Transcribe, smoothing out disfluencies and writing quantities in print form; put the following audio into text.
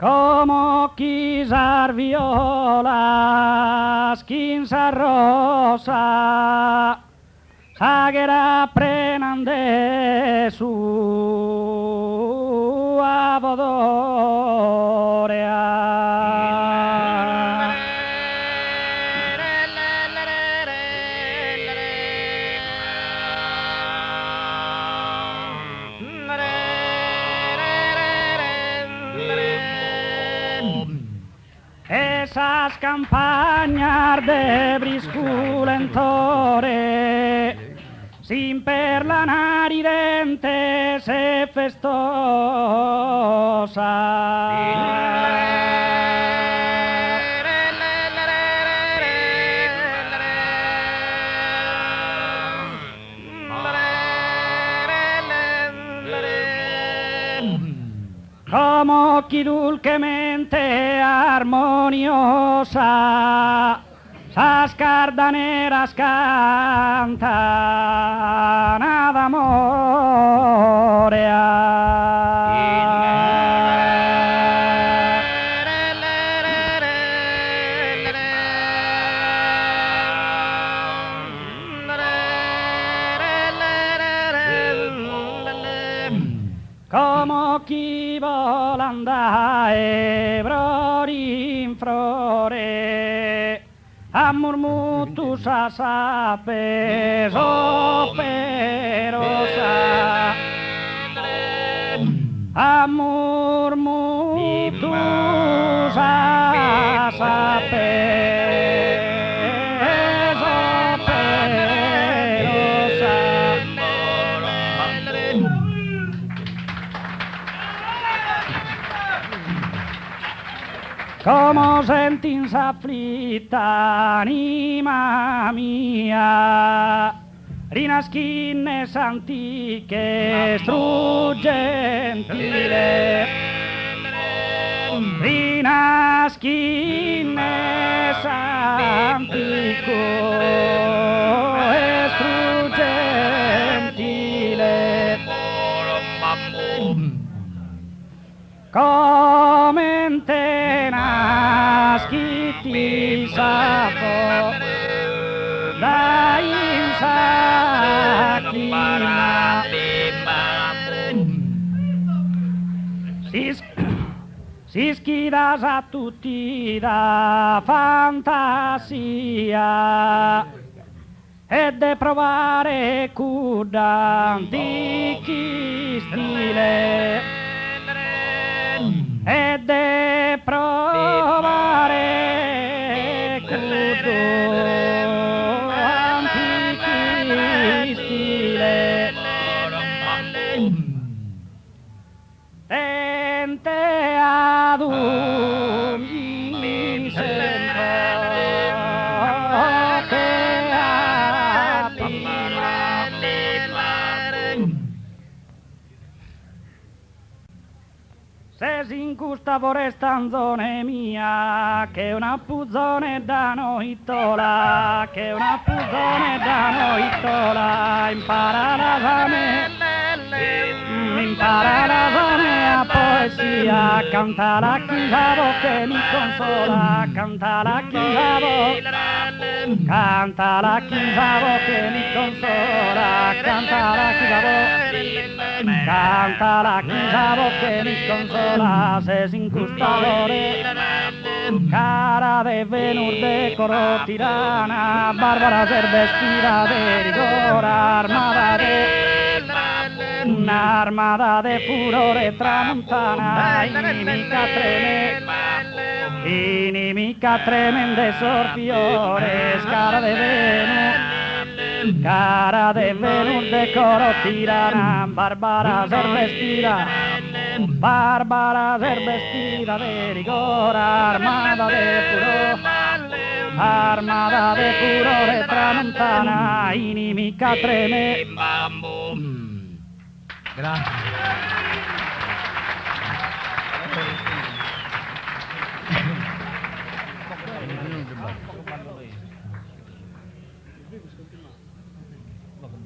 Como quizar violas, quinza rosa, sagrera prenan de su abodorea. Esas campañas de brisculentore, sin perlanar identes e como que dulcemente armoniosa, sas cardaneras cantan ad como chi volanda e brorin frore, a murmutus a sapes operosa, a murmutus a sapes como sentins afflitta anima mia, rinascines antiche struggentile, rinascines antico e struggentile, come te nasciti sapo da insacchina, si schidas a tutti da fantasia e de provare cuda antichi stile e de provare cudo antichi stile tente ad mi sento che se si incusta forestanzone mia, che una puzzone da noittola, che una puzzone da noittola, impara da me a poesia, canta la chivavo che mi consola, canta la chivavo, canta la chivavo che mi consola, canta la chivavo. Canta la chivavo che mi consola, se sin custadore, cara de venur de coro tirana, bárbara ser vestida de rigor, una armada de furore tramontana, inimica tremende sorfiores, cara de venur de coro tirana, bárbara ser vestida de rigor, armada de furore tramontana, inimica tremende. Grazie.